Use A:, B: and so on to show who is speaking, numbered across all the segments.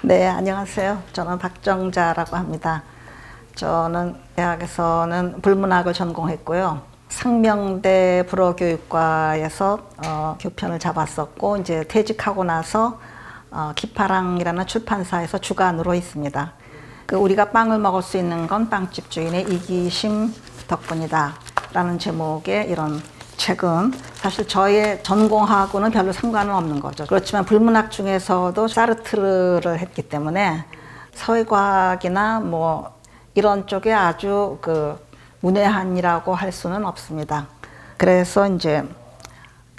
A: 네, 안녕하세요. 저는 박정자라고 합니다. 저는 대학에서는 불문학을 전공했고요. 상명대 불어교육과에서 교편을 잡았었고, 이제 퇴직하고 나서 기파랑이라는 출판사에서 주간으로 있습니다. 우리가 빵을 먹을 수 있는 건 빵집 주인의 이기심 덕분이다 라는 제목의 이런 책은 사실 저의 전공하고는 별로 상관은 없는 거죠. 그렇지만 불문학 중에서도 사르트르를 했기 때문에 사회과학이나 뭐 이런 쪽에 아주 문외한이라고 할 수는 없습니다. 그래서 이제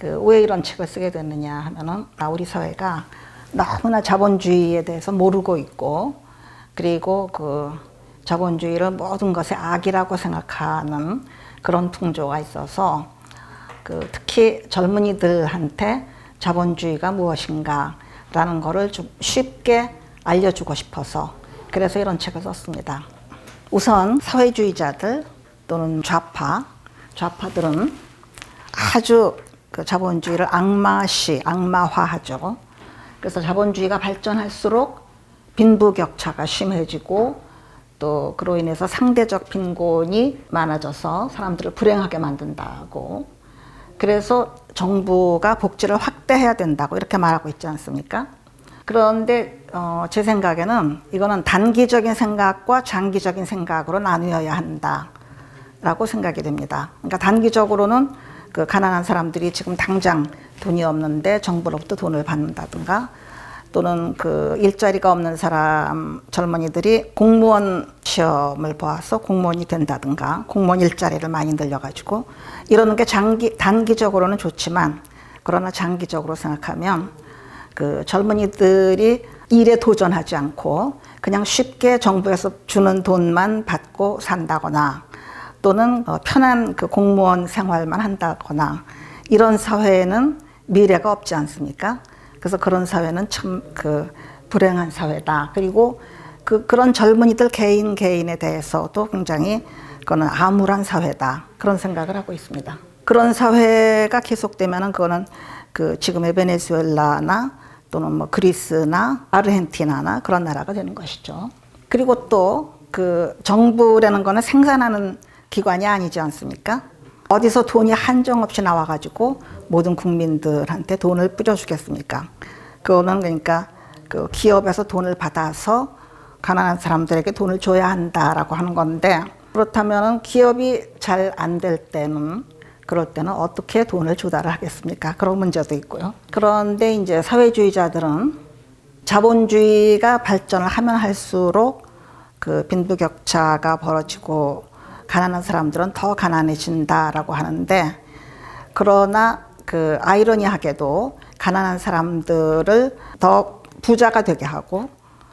A: 왜 이런 책을 쓰게 됐느냐 하면은 우리 사회가 너무나 자본주의에 대해서 모르고 있고, 그리고 자본주의를 모든 것의 악이라고 생각하는 그런 풍조가 있어서 특히 젊은이들한테 자본주의가 무엇인가 라는 거를 좀 쉽게 알려주고 싶어서 그래서 이런 책을 썼습니다. 우선 사회주의자들 또는 좌파들은 아주 자본주의를 악마화하죠. 그래서 자본주의가 발전할수록 빈부격차가 심해지고 또 그로 인해서 상대적 빈곤이 많아져서 사람들을 불행하게 만든다고, 그래서 정부가 복지를 확대해야 된다고 이렇게 말하고 있지 않습니까? 그런데 제 생각에는 이거는 단기적인 생각과 장기적인 생각으로 나누어야 한다라고 생각이 됩니다. 그러니까 단기적으로는 가난한 사람들이 지금 당장 돈이 없는데 정부로부터 돈을 받는다든가, 또는 일자리가 없는 사람 젊은이들이 공무원 시험을 봐서 공무원이 된다든가, 공무원 일자리를 많이 늘려가지고 이러는 게 단기적으로는 좋지만, 그러나 장기적으로 생각하면 젊은이들이 일에 도전하지 않고 그냥 쉽게 정부에서 주는 돈만 받고 산다거나, 또는 편한 공무원 생활만 한다거나, 이런 사회에는 미래가 없지 않습니까? 그래서 그런 사회는 참 불행한 사회다. 그리고 그런 젊은이들 개인에 대해서도 굉장히 그거는 암울한 사회다. 그런 생각을 하고 있습니다. 그런 사회가 계속되면은 그거는 지금의 베네수엘라나 또는 뭐 그리스나 아르헨티나나 그런 나라가 되는 것이죠. 그리고 또 정부라는 거는 생산하는 기관이 아니지 않습니까? 어디서 돈이 한정없이 나와가지고 모든 국민들한테 돈을 뿌려주겠습니까? 그거는 그러니까 기업에서 돈을 받아서 가난한 사람들에게 돈을 줘야 한다라고 하는 건데, 그렇다면 기업이 잘 안 될 때는, 그럴 때는 어떻게 돈을 조달을 하겠습니까? 그런 문제도 있고요. 그런데 이제 사회주의자들은 자본주의가 발전을 하면 할수록 빈부격차가 벌어지고 가난한 사람들은 더 가난해진다라고 하는데, 그러나 아이러니하게도 가난한 사람들을 더 부자가 되게 하고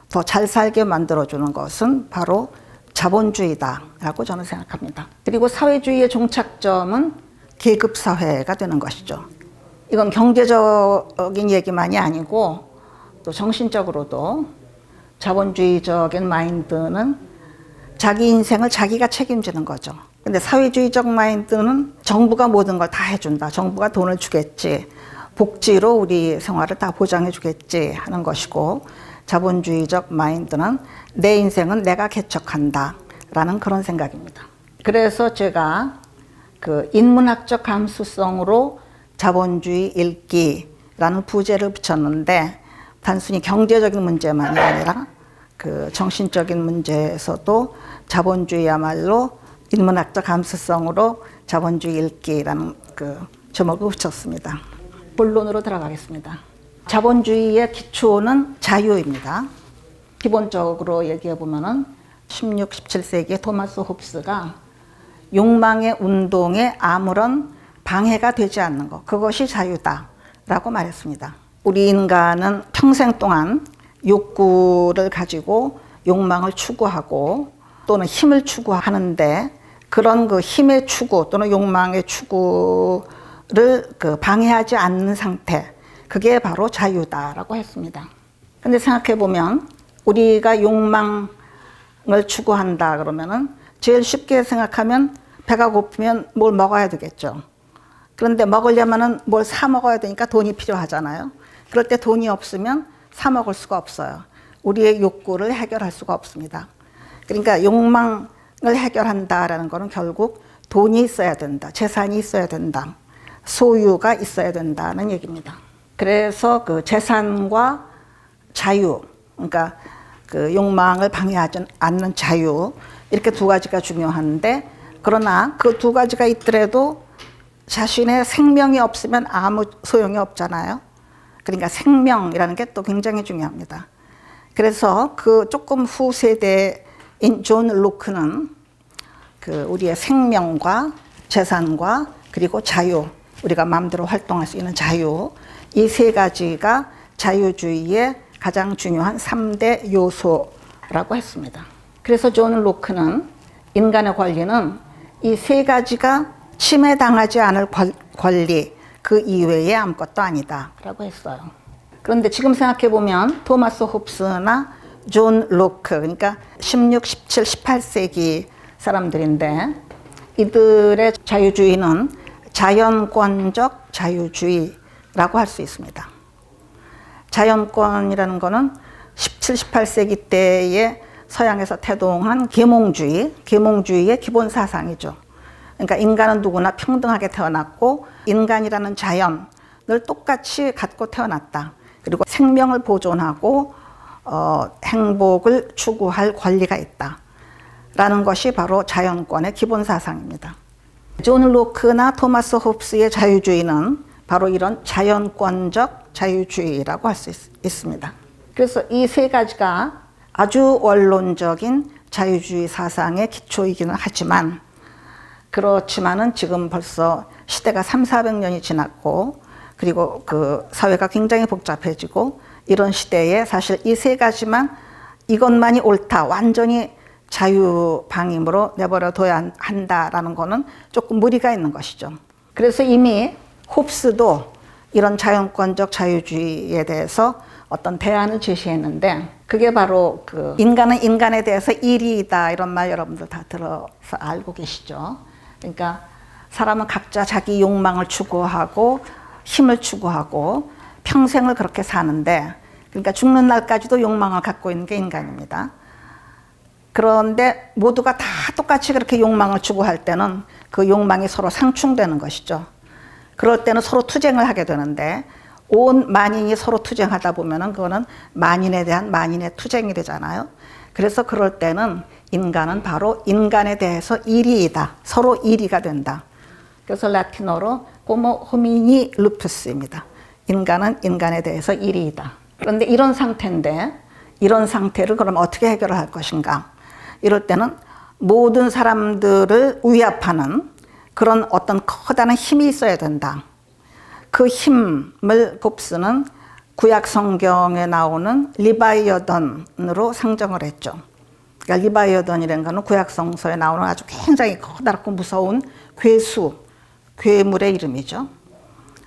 A: 더 잘 살게 만들어주는 것은 바로 자본주의다라고 저는 생각합니다. 그리고 사회주의의 종착점은 계급사회가 되는 것이죠. 이건 경제적인 얘기만이 아니고 또 정신적으로도 자본주의적인 마인드는 자기 인생을 자기가 책임지는 거죠. 근데 사회주의적 마인드는 정부가 모든 걸 다 해준다. 정부가 돈을 주겠지. 복지로 우리 생활을 다 보장해 주겠지 하는 것이고, 자본주의적 마인드는 내 인생은 내가 개척한다 라는 그런 생각입니다. 그래서 제가 인문학적 감수성으로 자본주의 읽기라는 부제를 붙였는데, 단순히 경제적인 문제만이 아니라 정신적인 문제에서도 자본주의야말로 인문학적 감수성으로 자본주의 읽기라는 제목을 붙였습니다. 본론으로 들어가겠습니다. 자본주의의 기초는 자유입니다. 기본적으로 얘기해 보면은 16, 17세기에 토마스 홉스가 욕망의 운동에 아무런 방해가 되지 않는 것, 그것이 자유다라고 말했습니다. 우리 인간은 평생 동안 욕구를 가지고 욕망을 추구하고 또는 힘을 추구하는데, 그런 힘의 추구 또는 욕망의 추구를 방해하지 않는 상태, 그게 바로 자유다라고 했습니다. 근데 생각해 보면 우리가 욕망을 추구한다 그러면은 제일 쉽게 생각하면 배가 고프면 뭘 먹어야 되겠죠. 그런데 먹으려면은 뭘 사 먹어야 되니까 돈이 필요하잖아요. 그럴 때 돈이 없으면 사 먹을 수가 없어요. 우리의 욕구를 해결할 수가 없습니다. 그러니까 욕망을 해결한다라는 것은 결국 돈이 있어야 된다, 재산이 있어야 된다, 소유가 있어야 된다는 얘기입니다. 그래서 그 재산과 자유, 그러니까 그 욕망을 방해하지 않는 자유, 이렇게 두 가지가 중요한데, 그러나 그 두 가지가 있더라도 자신의 생명이 없으면 아무 소용이 없잖아요. 그러니까 생명이라는 게 또 굉장히 중요합니다. 그래서 그 조금 후 세대인 존 로크는 그 우리의 생명과 재산과 그리고 자유, 우리가 마음대로 활동할 수 있는 자유, 이 세 가지가 자유주의의 가장 중요한 3대 요소라고 했습니다. 그래서 존 로크는 인간의 권리는 이 세 가지가 침해당하지 않을 권리, 그 이외에 아무것도 아니다 라고 했어요. 그런데 지금 생각해 보면 토마스 홉스나 존 로크, 그러니까 16, 17, 18세기 사람들인데, 이들의 자유주의는 자연권적 자유주의라고 할 수 있습니다. 자연권이라는 것은 17, 18세기 때에 서양에서 태동한 계몽주의의 기본 사상이죠. 그러니까 인간은 누구나 평등하게 태어났고 인간이라는 자연을 똑같이 갖고 태어났다. 그리고 생명을 보존하고 행복을 추구할 권리가 있다. 라는 것이 바로 자연권의 기본 사상입니다. 존 로크나 토마스 홉스의 자유주의는 바로 이런 자연권적 자유주의라고 할 수 있습니다. 그래서 이 세 가지가 아주 원론적인 자유주의 사상의 기초이기는 하지만, 그렇지만은 지금 벌써 시대가 300~400년이 지났고, 그리고 그 사회가 굉장히 복잡해지고, 이런 시대에 사실 이 세 가지만, 이것만이 옳다, 완전히 자유방임으로 내버려둬야 한다라는 거는 조금 무리가 있는 것이죠. 그래서 이미 홉스도 이런 자연권적 자유주의에 대해서 어떤 대안을 제시했는데, 그게 바로 그 인간은 인간에 대해서 일이다, 이런 말 여러분들 다 들어서 알고 계시죠. 그러니까 사람은 각자 자기 욕망을 추구하고 힘을 추구하고 평생을 그렇게 사는데, 그러니까 죽는 날까지도 욕망을 갖고 있는 게 인간입니다. 그런데 모두가 다 똑같이 그렇게 욕망을 추구할 때는 그 욕망이 서로 상충되는 것이죠. 그럴 때는 서로 투쟁을 하게 되는데, 온 만인이 서로 투쟁하다 보면은 그거는 만인에 대한 만인의 투쟁이 되잖아요. 그래서 그럴 때는 인간은 바로 인간에 대해서 일이이다, 서로 일이가 된다. 그래서 라틴어로 호모 호미니 루푸스입니다. 인간은 인간에 대해서 일이이다. 그런데 이런 상태인데, 이런 상태를 그럼 어떻게 해결을 할 것인가? 이럴 때는 모든 사람들을 위압하는 그런 어떤 커다란 힘이 있어야 된다. 그 힘을 홉스는 구약 성경에 나오는 리바이어던으로 상정을 했죠. 그러니까 리바이어던이라는 것은 구약 성서에 나오는 아주 굉장히 커다랗고 무서운 괴물의 이름이죠.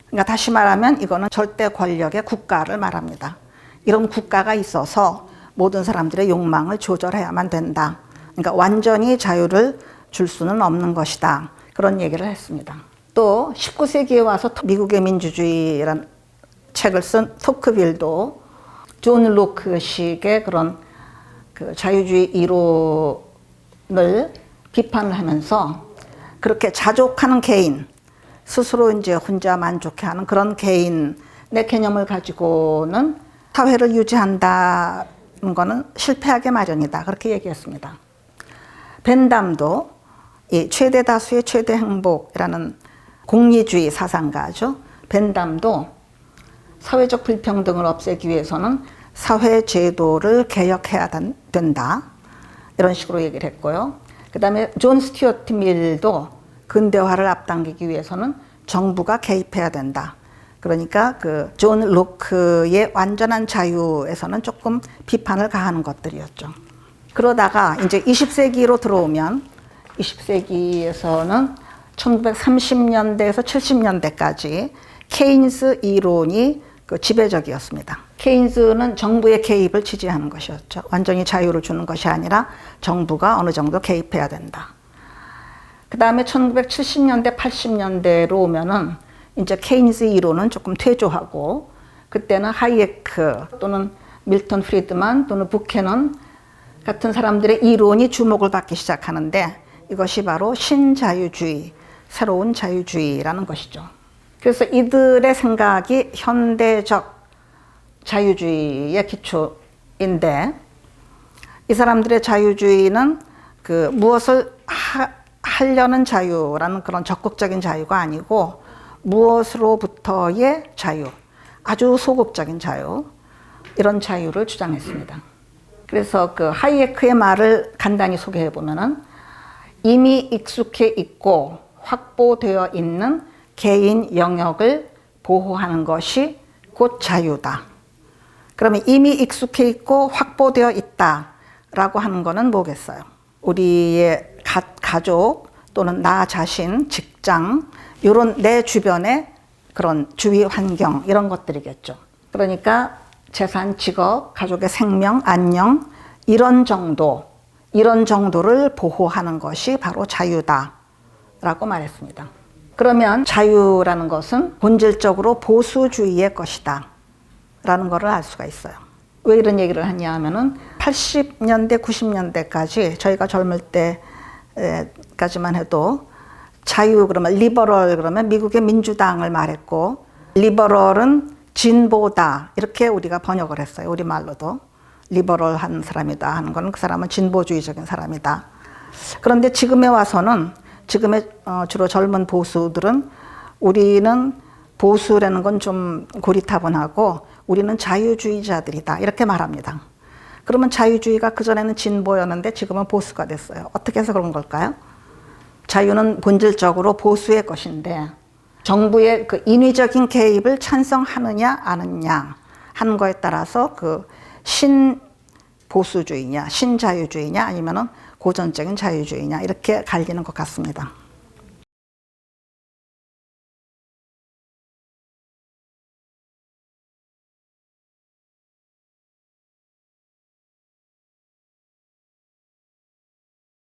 A: 그러니까 다시 말하면 이거는 절대 권력의 국가를 말합니다. 이런 국가가 있어서 모든 사람들의 욕망을 조절해야만 된다. 그러니까 완전히 자유를 줄 수는 없는 것이다. 그런 얘기를 했습니다. 또 19세기에 와서 미국의 민주주의라는 책을 쓴 토크빌도 존 로크식의 그런 그 자유주의 이론을 비판을 하면서, 그렇게 자족하는 개인, 스스로 이제 혼자 만족해하는 그런 개인의 개념을 가지고는 사회를 유지한다는 거는 실패하게 마련이다, 그렇게 얘기했습니다. 벤담도 이 최대 다수의 최대 행복이라는 공리주의 사상가죠. 벤담도 사회적 불평등을 없애기 위해서는 사회 제도를 개혁해야 된다, 이런 식으로 얘기를 했고요. 그 다음에 존 스튜어트 밀도 근대화를 앞당기기 위해서는 정부가 개입해야 된다. 그러니까 그 존 로크의 완전한 자유에서는 조금 비판을 가하는 것들이었죠. 그러다가 이제 20세기로 들어오면, 20세기에서는 1930년대에서 70년대까지 케인스 이론이 그 지배적이었습니다. 케인스는 정부의 개입을 지지하는 것이었죠. 완전히 자유를 주는 것이 아니라 정부가 어느 정도 개입해야 된다. 그 다음에 1970년대, 80년대로 오면은 이제 케인스 이론은 조금 퇴조하고, 그때는 하이에크 또는 밀턴 프리드만 또는 부캐넌 같은 사람들의 이론이 주목을 받기 시작하는데 이것이 바로 신자유주의, 새로운 자유주의라는 것이죠. 그래서 이들의 생각이 현대적 자유주의의 기초인데 이 사람들의 자유주의는 그 무엇을 하려는 자유라는 그런 적극적인 자유가 아니고 무엇으로부터의 자유, 아주 소극적인 자유, 이런 자유를 주장했습니다. 그래서 그 하이에크의 말을 간단히 소개해 보면은 이미 익숙해 있고 확보되어 있는 개인 영역을 보호하는 것이 곧 자유다. 그러면 이미 익숙해 있고 확보되어 있다라고 하는 것은 뭐겠어요? 우리의 가족 또는 나 자신, 직장, 이런 내 주변의 그런 주위 환경 이런 것들이겠죠. 그러니까 재산, 직업, 가족의 생명, 안녕 이런 정도를 보호하는 것이 바로 자유다라고 말했습니다. 그러면 자유라는 것은 본질적으로 보수주의의 것이다 라는 것을 알 수가 있어요. 왜 이런 얘기를 하냐 하면은 80년대, 90년대까지 저희가 젊을 때까지만 해도 자유 그러면 리버럴 그러면 미국의 민주당을 말했고 리버럴은 진보다 이렇게 우리가 번역을 했어요. 우리말로도 리버럴한 사람이다 하는 건 그 사람은 진보주의적인 사람이다. 그런데 지금에 와서는 지금의 주로 젊은 보수들은 우리는 보수라는 건 좀 고리타분하고 우리는 자유주의자들이다 이렇게 말합니다. 그러면 자유주의가 그전에는 진보였는데 지금은 보수가 됐어요. 어떻게 해서 그런 걸까요? 자유는 본질적으로 보수의 것인데 정부의 그 인위적인 개입을 찬성하느냐 안 하느냐 하는 거에 따라서 그 신보수주의냐 신자유주의냐 아니면은 고전적인 자유주의냐 이렇게 갈리는 것 같습니다.